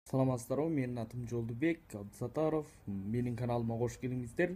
Саламатсыздарбы, менин атым Жолдубек Абдысатаров. Менин каналыма кош келиңиздер.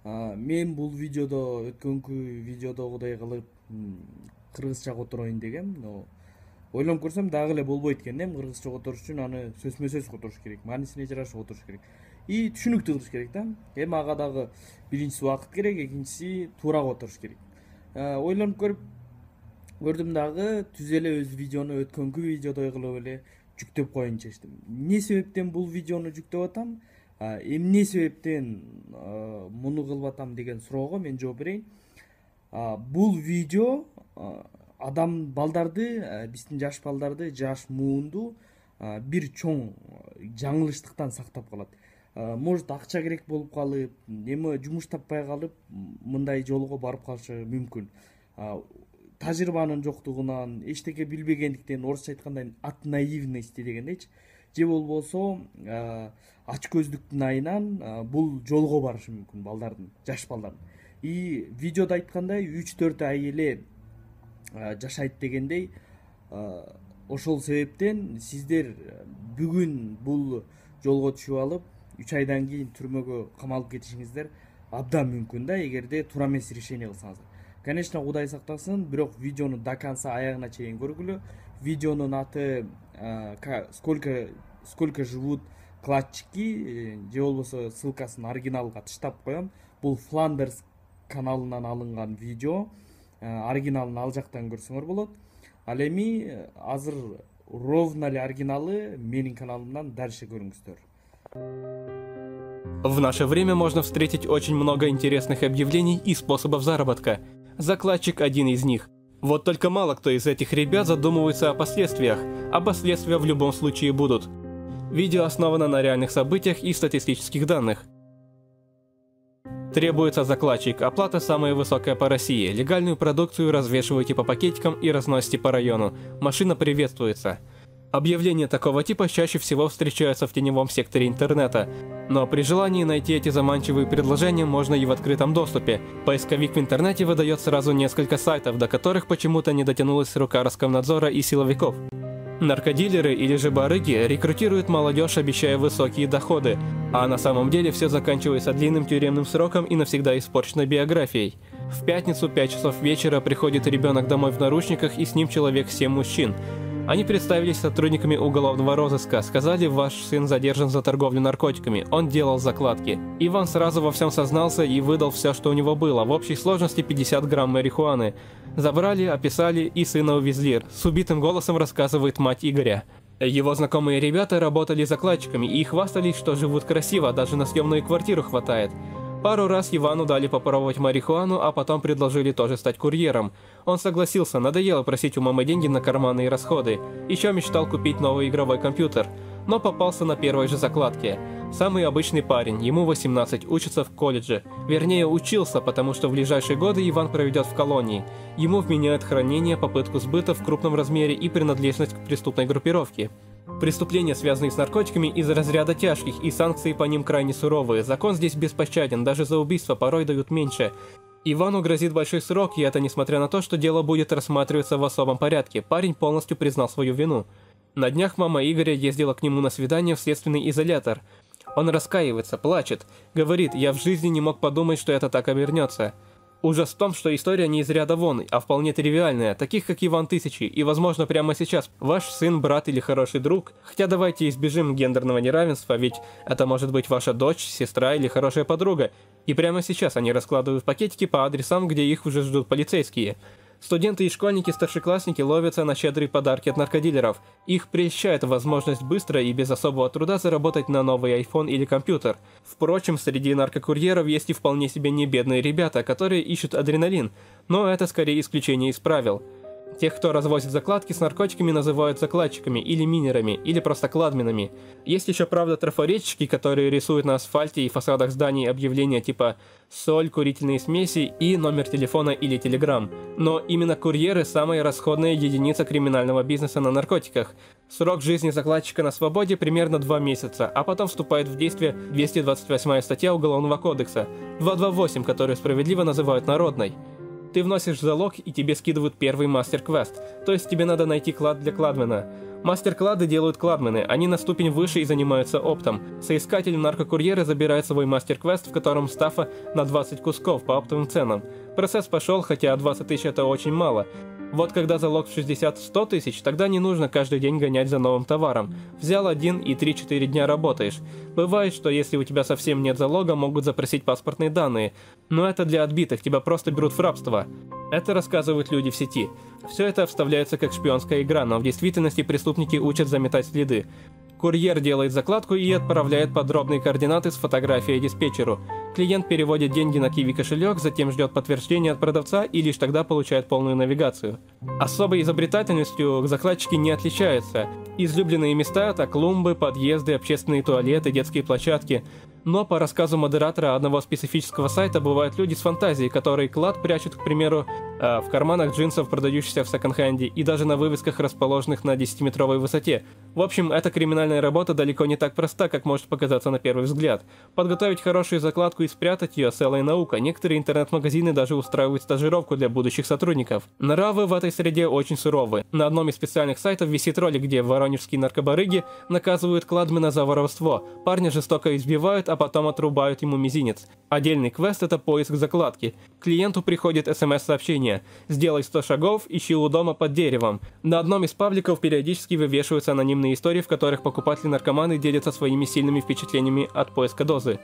Мен бул видеодо өткөнкү видеодогудай кылып кыргызча котороюн дегем. Но ойлонуп көрсөм дагы эле болбойт экен. Кыргызча которуш үчүн аны сөзмө сөз которуш керек, маанисине жараша которуш керек. И түшүнүктүү кылыш керек да. Эми ага дагы биринчиси убакыт керек, экинчиси туура которуш керек. Ойлонуп көрдүм дагы түз эле өз видеону өткөнкү видеодой кылып эле жүктөп коеюн чечтим. Эмне себептен бул видеону жүктөп атам? Эмне себептен муну кылып атам деген суроого мен жооп берейин. Бул видео адам балдарды, биздин жаш балдарды, жаш муунду бир чоң жаңылыштыктан сактап калат. Может акча керек болуп калып, эми жумуш таппай калып, мындай жолго барып калышы мүмкүн. Тажрыйбанын жоктугунан, эчтеке билбегендиктен, орусча айтканда от наивности дегендейчи, же болбосо ачкөздүктүн айынан бул жолго барышы мүмкүн балдардын, жаш балдардын. И видеодо айткандай 3-4 ай эле жашайт дегендей, ошол себептен сиздер бүгүн бул жолго түшүп алып, 3 айдан кийин түрмөгө камалып кетишиңиздер абдан мүмкүн да, эгерде туура эмес решение кылсаңыздар. Конечно, Кудай сактасын, бирок видеону до конца аягына чейин көргүлө. Видеонун аты сколько живут кладчики, же болбосо ссылкасын оригиналга тыштап коем. Бул Фландерс каналынан алынган видео. Оригиналын ал жактан көрсөңөр болот. Ал эми азыр ровно эле оригиналы менин каналымдан дальше көрүңүздөр. В наше время можно встретить очень много интересных объявлений и способов заработка. Закладчик один из них. Вот только мало кто из этих ребят задумывается о последствиях, а последствия в любом случае будут. Видео основано на реальных событиях и статистических данных. Требуется закладчик, оплата самая высокая по России, легальную продукцию развешивайте по пакетикам и разносите по району, машина приветствуется. Объявления такого типа чаще всего встречаются в теневом секторе интернета, но при желании найти эти заманчивые предложения можно и в открытом доступе. Поисковик в интернете выдает сразу несколько сайтов, до которых почему-то не дотянулась рука Роскомнадзора и силовиков. Наркодилеры или же барыги рекрутируют молодежь, обещая высокие доходы, а на самом деле все заканчивается длинным тюремным сроком и навсегда испорченной биографией. В пятницу 5 часов вечера приходит ребенок домой в наручниках, и с ним человек 7 мужчин. Они представились сотрудниками уголовного розыска, сказали: ваш сын задержан за торговлю наркотиками, он делал закладки. Иван сразу во всем сознался и выдал все, что у него было, в общей сложности 50 грамм марихуаны. Забрали, описали и сына увезли, с убитым голосом рассказывает мать Игоря. Его знакомые ребята работали закладчиками и хвастались, что живут красиво, даже на съемную квартиру хватает. Пару раз Ивану дали попробовать марихуану, а потом предложили тоже стать курьером. Он согласился, надоело просить у мамы деньги на карманные расходы. Еще мечтал купить новый игровой компьютер, но попался на первой же закладке. Самый обычный парень, ему 18, учится в колледже. Вернее, учился, потому что в ближайшие годы Иван проведет в колонии. Ему вменяют хранение, попытку сбыта в крупном размере и принадлежность к преступной группировке. Преступления, связанные с наркотиками, из разряда тяжких, и санкции по ним крайне суровые. Закон здесь беспощаден, даже за убийство порой дают меньше. Ивану грозит большой срок, и это несмотря на то, что дело будет рассматриваться в особом порядке. Парень полностью признал свою вину. На днях мама Игоря ездила к нему на свидание в следственный изолятор. Он раскаивается, плачет, говорит: я в жизни не мог подумать, что это так обернется. Ужас в том, что история не из ряда вон, а вполне тривиальная, таких как Иван тысячи, и возможно прямо сейчас ваш сын, брат или хороший друг. Хотя давайте избежим гендерного неравенства, ведь это может быть ваша дочь, сестра или хорошая подруга, и прямо сейчас они раскладывают пакетики по адресам, где их уже ждут полицейские. Студенты и школьники, старшеклассники ловятся на щедрые подарки от наркодилеров. Их прельщает возможность быстро и без особого труда заработать на новый iPhone или компьютер. Впрочем, среди наркокурьеров есть и вполне себе не бедные ребята, которые ищут адреналин, но это скорее исключение из правил. Тех, кто развозит закладки с наркотиками, называют закладчиками или минерами, или просто кладменами. Есть еще, правда, трафаретчики, которые рисуют на асфальте и фасадах зданий объявления типа «соль, курительные смеси» и номер телефона или телеграм. Но именно курьеры – самая расходная единица криминального бизнеса на наркотиках. Срок жизни закладчика на свободе примерно 2 месяца, а потом вступает в действие 228 статья Уголовного кодекса, 228, которую справедливо называют народной. Ты вносишь залог, и тебе скидывают первый мастер-квест, то есть тебе надо найти клад для кладмена. Мастер-клады делают кладмены, они на ступень выше и занимаются оптом. Соискатели-наркокурьеры забирают свой мастер-квест, в котором стафа на 20 кусков по оптовым ценам. Процесс пошел, хотя 20 тысяч это очень мало. Вот когда залог в 60-100 тысяч, тогда не нужно каждый день гонять за новым товаром. Взял один и 3-4 дня работаешь. Бывает, что если у тебя совсем нет залога, могут запросить паспортные данные. Но это для отбитых, тебя просто берут в рабство. Это рассказывают люди в сети. Все это вставляется как шпионская игра, но в действительности преступники учат заметать следы. Курьер делает закладку и отправляет подробные координаты с фотографией диспетчеру. Клиент переводит деньги на Kiwi кошелек, затем ждет подтверждения от продавца и лишь тогда получает полную навигацию. Особой изобретательностью закладчики не отличаются. Излюбленные места – это клумбы, подъезды, общественные туалеты, детские площадки. Но по рассказу модератора одного специфического сайта бывают люди с фантазией, которые клад прячут, к примеру, в карманах джинсов, продающихся в секонд-хенде, и даже на вывесках, расположенных на 10-метровой высоте. В общем, эта криминальная работа далеко не так проста, как может показаться на первый взгляд. Подготовить хорошую закладку и спрятать ее – целая наука. Некоторые интернет-магазины даже устраивают стажировку для будущих сотрудников. Нравы в этой среде очень суровы. На одном из специальных сайтов висит ролик, где воронежские наркобарыги наказывают кладмена за воровство. Парня жестоко избивают, а потом отрубают ему мизинец. Отдельный квест – это поиск закладки. Клиенту приходит смс-сообщение: «Сделай 100 шагов, ищи у дома под деревом». На одном из пабликов периодически вывешиваются анонимные истории, в которых покупатели-наркоманы делятся своими сильными впечатлениями от поиска дозы.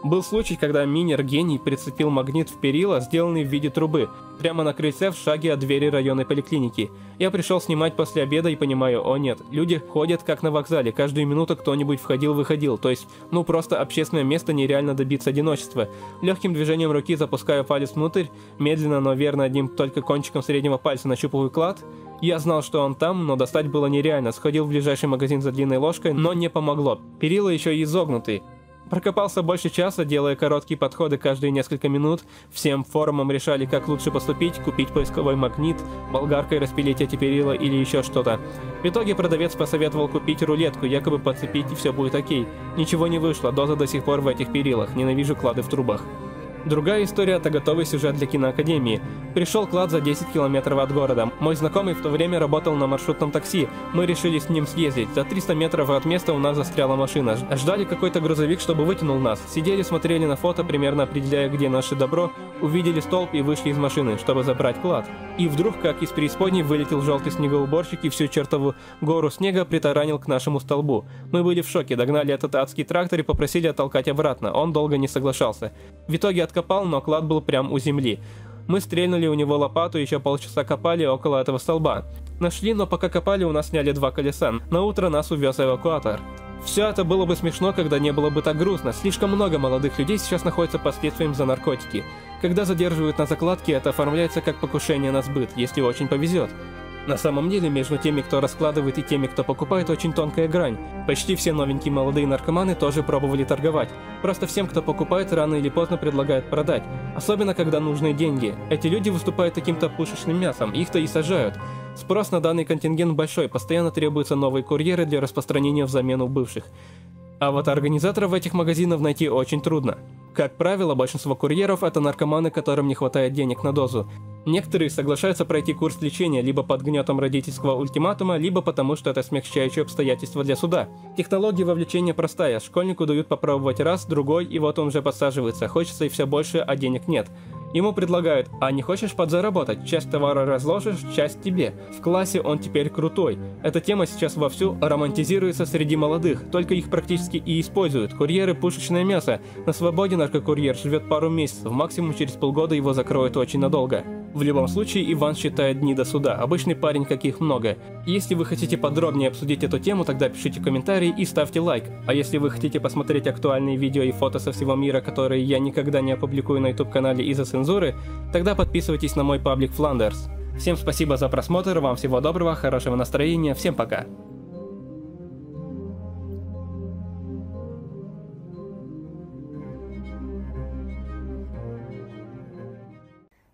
Был случай, когда минер-гений прицепил магнит в перила, сделанный в виде трубы, прямо на крыльце в шаге от двери районной поликлиники. Я пришел снимать после обеда и понимаю, о нет, люди ходят как на вокзале, каждую минуту кто-нибудь входил-выходил, то есть, просто общественное место нереально добиться одиночества. Легким движением руки запускаю палец внутрь, медленно, но верно одним только кончиком среднего пальца нащупываю клад. Я знал, что он там, но достать было нереально, сходил в ближайший магазин за длинной ложкой, но не помогло. Перила еще и изогнутые. Прокопался больше часа, делая короткие подходы каждые несколько минут. Всем форумам решали, как лучше поступить, купить поисковой магнит, болгаркой распилить эти перила или еще что-то. В итоге продавец посоветовал купить рулетку, якобы подцепить и все будет окей. Ничего не вышло, доза до сих пор в этих перилах, ненавижу клады в трубах. Другая история – это готовый сюжет для киноакадемии. Пришел клад за 10 километров от города. Мой знакомый в то время работал на маршрутном такси. Мы решили с ним съездить. За 300 метров от места у нас застряла машина. Ждали какой-то грузовик, чтобы вытянул нас. Сидели, смотрели на фото, примерно определяя, где наше добро. Увидели столб и вышли из машины, чтобы забрать клад. И вдруг, как из преисподней, вылетел желтый снегоуборщик и всю чертову гору снега притаранил к нашему столбу. Мы были в шоке, догнали этот адский трактор и попросили оттолкать обратно. Он долго не соглашался. В итоге откопал, но клад был прям у земли. Мы стрельнули у него лопату, еще полчаса копали около этого столба. Нашли, но пока копали, у нас сняли 2 колеса. На утро нас увез эвакуатор. Все это было бы смешно, когда не было бы так грустно. Слишком много молодых людей сейчас находится под следствием за наркотики. Когда задерживают на закладке, это оформляется как покушение на сбыт, если очень повезет. На самом деле, между теми, кто раскладывает, и теми, кто покупает, очень тонкая грань. Почти все новенькие молодые наркоманы тоже пробовали торговать. Просто всем, кто покупает, рано или поздно предлагают продать. Особенно, когда нужны деньги. Эти люди выступают таким-то пушечным мясом, их-то и сажают. Спрос на данный контингент большой, постоянно требуются новые курьеры для распространения в замену бывших. А вот организаторов этих магазинов найти очень трудно. Как правило, большинство курьеров – это наркоманы, которым не хватает денег на дозу. Некоторые соглашаются пройти курс лечения либо под гнетом родительского ультиматума, либо потому, что это смягчающее обстоятельство для суда. Технология вовлечения простая. Школьнику дают попробовать раз, другой, и вот он уже подсаживается. Хочется и все больше, а денег нет. Ему предлагают: а не хочешь подзаработать? Часть товара разложишь, часть тебе. В классе он теперь крутой. Эта тема сейчас вовсю романтизируется среди молодых, только их практически и используют. Курьеры – пушечное мясо. На свободе наркокурьер живет пару месяцев, максимум через полгода его закроют очень надолго. В любом случае, Иван считает дни до суда. Обычный парень, каких много. Если вы хотите подробнее обсудить эту тему, тогда пишите комментарии и ставьте лайк. А если вы хотите посмотреть актуальные видео и фото со всего мира, которые я никогда не опубликую на YouTube-канале из-за цензуры, тогда подписывайтесь на мой паблик Flanders. Всем спасибо за просмотр, вам всего доброго, хорошего настроения, всем пока.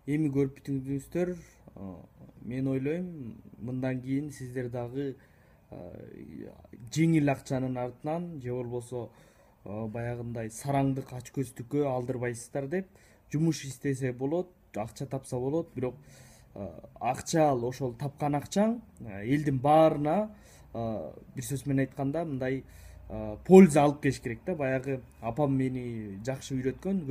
Эми көрүп бүтүңүздөр, мен ойлойм, мындан кийин сиздер дагы жеңил акчанын артынан же болбосо баягындай сараңдык ачкөздүккө алдырбайсыздар деп, жумуш истесе болот, акча тапса болот, бирок акча ал ошол тапкан акчаң элдин баарына бир сөз менен айтканда мындай польза алып келиш керек да. Баягы апам мени жакшы үйрөткөн,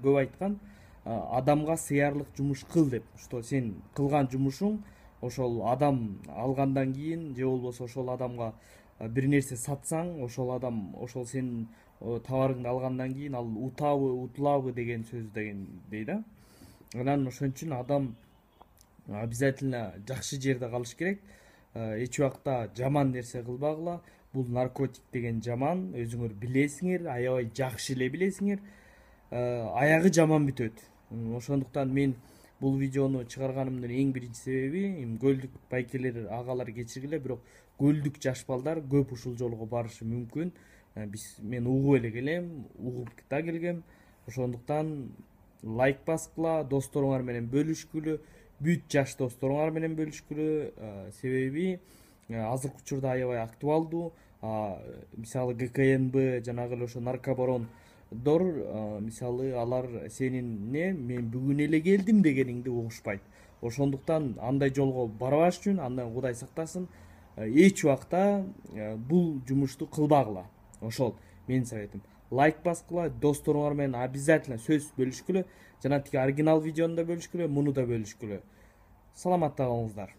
көп айткан, адамга сыярлык жумуш кыл деп. Что сен кылган жумушуң ошол адам алгандан кийин же болбосо ошол адамга бир нерсе сатсаң, ошол адам ошол сенин товарыңды алгандан кийин ал утабы, утулабы деген сөз деген дей да. Анан ошон үчүн адам обязательно жакшы жерде калыш керек. Эч убакта жаман нерсе кылбагыла. Бул наркотик деген жаман, өзүңөр билесиңер, аябай жакшы эле билесиңер. Аягы жаман бүтөт. Ошондуктан мен бул видеону чыгарганымдын эң биринчи себеби, көлдүк байкелер, агалар кечиргиле, бирок көлдүк жаш балдар көп ушул жолго барышы мүмкүн. Мен угуп эле келем, угуп да келгем. Ошондуктан лайк баскыла, досторуңар менен бөлүшкүлө, бүт жаш досторуңар менен бөлүшкүлө. Себеби азыркы учурда аябай актуалдуу. Мисалы ГКНБ, жанагы эле ошо наркобарондор, мисалы алар сенин мен бүгүн эле келдим дегениңди угушпайт. Ошондуктан андай жолго барбаш үчүн, андан Кудай сактасын, эч убакта бул жумушту кылбагыла. Ошол менин советим. Лайк баскыла, досторуңар менен обязательно сөз бөлүшкүлө, жана тиги оригинал видеону да бөлүшкүлө, муну да бөлүшкүлө. Саламатта калыңыздар.